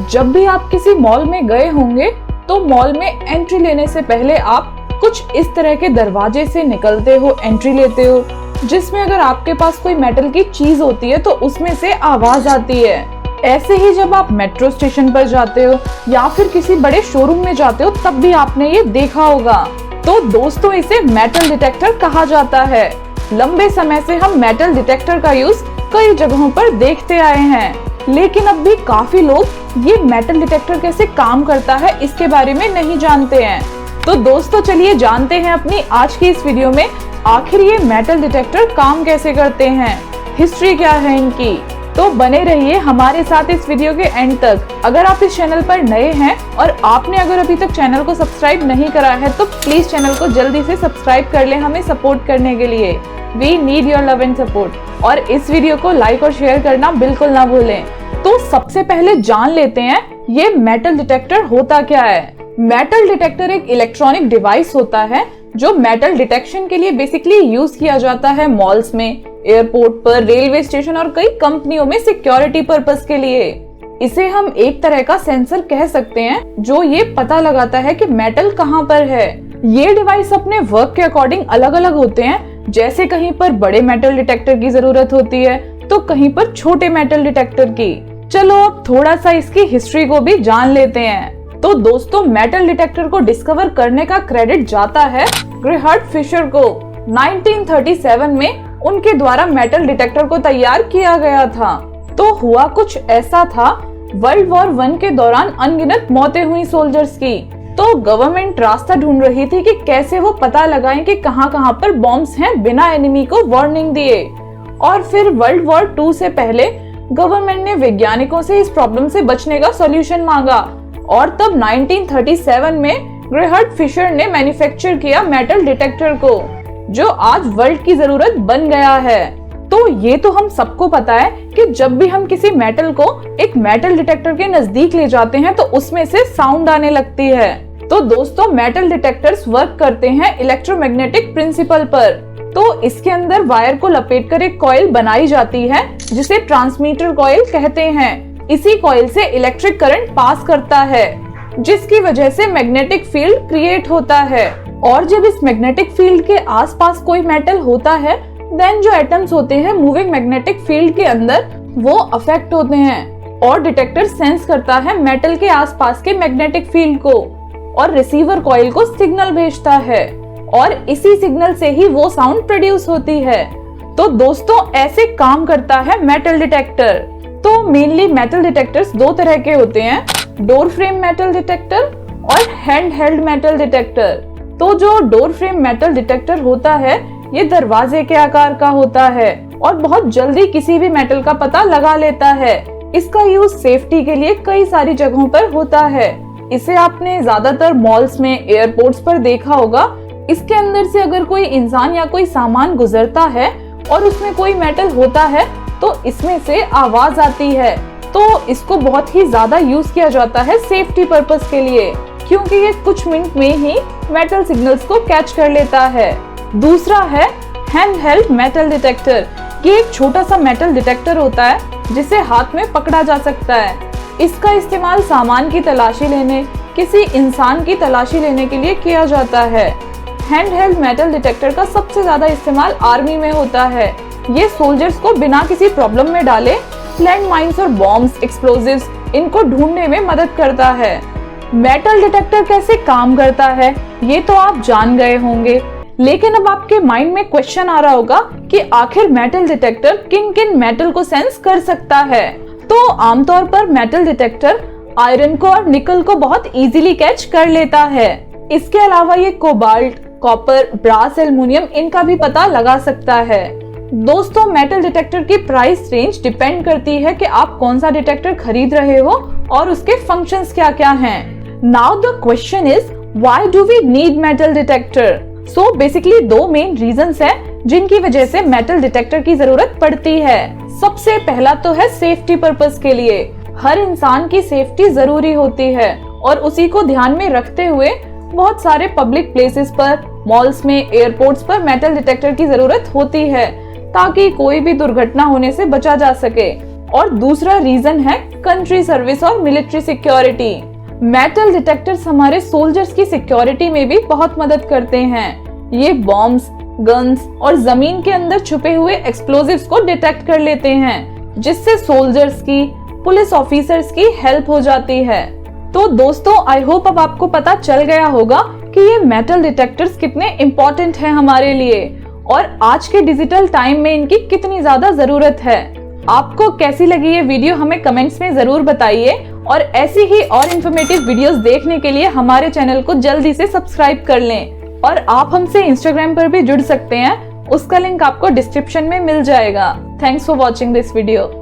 जब भी आप किसी मॉल में गए होंगे तो मॉल में एंट्री लेने से पहले आप कुछ इस तरह के दरवाजे से निकलते हो, एंट्री लेते हो, जिसमें अगर आपके पास कोई मेटल की चीज होती है तो उसमें से आवाज आती है। ऐसे ही जब आप मेट्रो स्टेशन पर जाते हो या फिर किसी बड़े शोरूम में जाते हो तब भी आपने ये देखा होगा। तो दोस्तों इसे मेटल डिटेक्टर कहा जाता है। लंबे समय से हम मेटल डिटेक्टर का यूज कई जगहों पर देखते आए हैं, लेकिन अब भी काफी लोग ये मेटल डिटेक्टर कैसे काम करता है इसके बारे में नहीं जानते हैं। तो दोस्तों चलिए जानते हैं अपनी आज की इस वीडियो में आखिर ये मेटल डिटेक्टर काम कैसे करते हैं, हिस्ट्री क्या है इनकी। तो बने रहिए हमारे साथ इस वीडियो के एंड तक। अगर आप इस चैनल पर नए हैं और आपने अगर अभी तक चैनल को सब्सक्राइब नहीं करा है तो प्लीज चैनल को जल्दी से सब्सक्राइब कर लें हमें सपोर्ट करने के लिए। We need your love and support. और इस वीडियो को लाइक और शेयर करना बिल्कुल ना भूलें। तो सबसे पहले जान लेते हैं ये मेटल डिटेक्टर होता क्या है। मेटल डिटेक्टर एक इलेक्ट्रॉनिक डिवाइस होता है जो मेटल डिटेक्शन के लिए बेसिकली यूज किया जाता है मॉल्स में, एयरपोर्ट पर, रेलवे स्टेशन और कई कंपनियों में सिक्योरिटी पर्पस के लिए। इसे हम एक तरह का सेंसर कह सकते हैं जो ये पता लगाता है कि मेटल कहाँ पर है। ये डिवाइस अपने वर्क के अकॉर्डिंग अलग अलग होते हैं, जैसे कहीं पर बड़े मेटल डिटेक्टर की जरूरत होती है तो कहीं पर छोटे मेटल डिटेक्टर की। चलो अब थोड़ा सा इसकी हिस्ट्री को भी जान लेते हैं। तो दोस्तों मेटल डिटेक्टर को डिस्कवर करने का क्रेडिट जाता है ग्रेहर्ड फिशर को। 1937 में उनके द्वारा मेटल डिटेक्टर को तैयार किया गया था। तो हुआ कुछ ऐसा था, वर्ल्ड वॉर 1 के दौरान अनगिनत मौतें हुई सोल्जर्स की। तो गवर्नमेंट रास्ता ढूंढ रही थी कि कैसे वो पता लगाएं कि कहां-कहां पर बॉम्ब्स हैं बिना एनिमी को वार्निंग दिए। और फिर वर्ल्ड वॉर 2 से पहले गवर्नमेंट ने वैज्ञानिकों से इस प्रॉब्लम से बचने का सॉल्यूशन मांगा और तब 1937 में ग्रेहर्ड फिशर ने मैन्युफैक्चर किया मेटल डिटेक्टर को, जो आज वर्ल्ड की जरूरत बन गया है। तो ये तो हम सबको पता है कि जब भी हम किसी मेटल को एक मेटल डिटेक्टर के नजदीक ले जाते हैं तो उसमें से साउंड आने लगती है। तो दोस्तों मेटल डिटेक्टर्स वर्क करते हैं इलेक्ट्रोमैग्नेटिक प्रिंसिपल पर। तो इसके अंदर वायर को लपेटकर एक कॉइल बनाई जाती है जिसे ट्रांसमीटर कॉइल कहते हैं। इसी कॉइल से इलेक्ट्रिक करंट पास करता है जिसकी वजह से मैग्नेटिक फील्ड क्रिएट होता है। और जब इस मैग्नेटिक फील्ड के आसपास कोई मेटल होता है देन जो एटम्स होते हैं मूविंग मैग्नेटिक फील्ड के अंदर वो अफेक्ट होते हैं और डिटेक्टर सेंस करता है मेटल के आसपास के मैग्नेटिक फील्ड को और रिसीवर कॉइल को सिग्नल भेजता है और इसी सिग्नल से ही वो साउंड प्रोड्यूस होती है। तो दोस्तों ऐसे काम करता है मेटल डिटेक्टर। तो मेनली मेटल डिटेक्टर्स दो तरह के होते हैं, डोर फ्रेम मेटल डिटेक्टर और हैंड हेल्ड मेटल डिटेक्टर। तो जो डोर फ्रेम मेटल डिटेक्टर होता है ये दरवाजे के आकार का होता है और बहुत जल्दी किसी भी मेटल का पता लगा लेता है। इसका यूज सेफ्टी के लिए कई सारी जगहों पर होता है। इसे आपने ज्यादातर मॉल्स में, एयरपोर्ट्स पर देखा होगा। इसके अंदर से अगर कोई इंसान या कोई सामान गुजरता है और उसमें कोई मेटल होता है तो इसमें से आवाज आती है। तो इसको बहुत ही ज्यादा यूज किया जाता है सेफ्टी पर्पस के लिए, क्योंकि ये कुछ मिनट में ही मेटल सिग्नल्स को कैच कर लेता है। दूसरा है हैंड हेल्ड मेटल डिटेक्टर। ये एक छोटा सा मेटल डिटेक्टर होता है जिसे हाथ में पकड़ा जा सकता है। इसका इस्तेमाल सामान की तलाशी लेने, किसी इंसान की तलाशी लेने के लिए किया जाता है। हैंड हेल्ड मेटल डिटेक्टर का सबसे ज्यादा इस्तेमाल आर्मी में होता है। ये सोल्जर्स को बिना किसी प्रॉब्लम में डाले लैंड माइन्स और बॉम्ब्स, एक्सप्लोजिव्स इनको ढूंढने में मदद करता है। मेटल डिटेक्टर कैसे काम करता है ये तो आप जान गए होंगे, लेकिन अब आपके माइंड में क्वेश्चन आ रहा होगा कि आखिर मेटल डिटेक्टर किन किन मेटल को सेंस कर सकता है। तो आमतौर पर मेटल डिटेक्टर आयरन को और निकल को बहुत इजीली कैच कर लेता है। इसके अलावा ये कोबाल्ट, कॉपर, ब्रास, एल्युमिनियम इनका भी पता लगा सकता है। दोस्तों मेटल डिटेक्टर की प्राइस रेंज डिपेंड करती है कि आप कौन सा डिटेक्टर खरीद रहे हो और उसके फंक्शंस क्या क्या हैं। Now the question is why do we need metal detector? So basically दो मेन रीजंस हैं जिनकी वजह से मेटल डिटेक्टर की जरूरत पड़ती है। सबसे पहला तो है सेफ्टी पर्पस के लिए। हर इंसान की सेफ्टी जरूरी होती है और उसी को ध्यान में रखते हुए बहुत सारे पब्लिक प्लेसेस पर, मॉल्स में, एयरपोर्ट्स पर मेटल डिटेक्टर की जरूरत होती है ताकि कोई भी दुर्घटना होने से बचा जा सके। और दूसरा रीजन है कंट्री सर्विस और मिलिट्री सिक्योरिटी। मेटल डिटेक्टर्स हमारे सोल्जर्स की सिक्योरिटी में भी बहुत मदद करते हैं। ये बॉम्ब्स, गन्स और जमीन के अंदर छुपे हुए एक्सप्लोजिव्स को डिटेक्ट कर लेते हैं, जिससे सोल्जर्स की, पुलिस ऑफिसर्स की हेल्प हो जाती है। तो दोस्तों, आई होप अब आपको पता चल गया होगा कि ये मेटल डिटेक्टर्स कितने इम्पोर्टेंट हैं हमारे लिए और आज के डिजिटल टाइम में इनकी कितनी ज्यादा जरूरत है। आपको कैसी लगी ये वीडियो हमें कमेंट्स में जरूर बताइए और ऐसी ही और इन्फॉर्मेटिव वीडियोस देखने के लिए हमारे चैनल को जल्दी से सब्सक्राइब कर लें और आप हमसे इंस्टाग्राम पर भी जुड़ सकते हैं, उसका लिंक आपको डिस्क्रिप्शन में मिल जाएगा। Thanks for watching this video.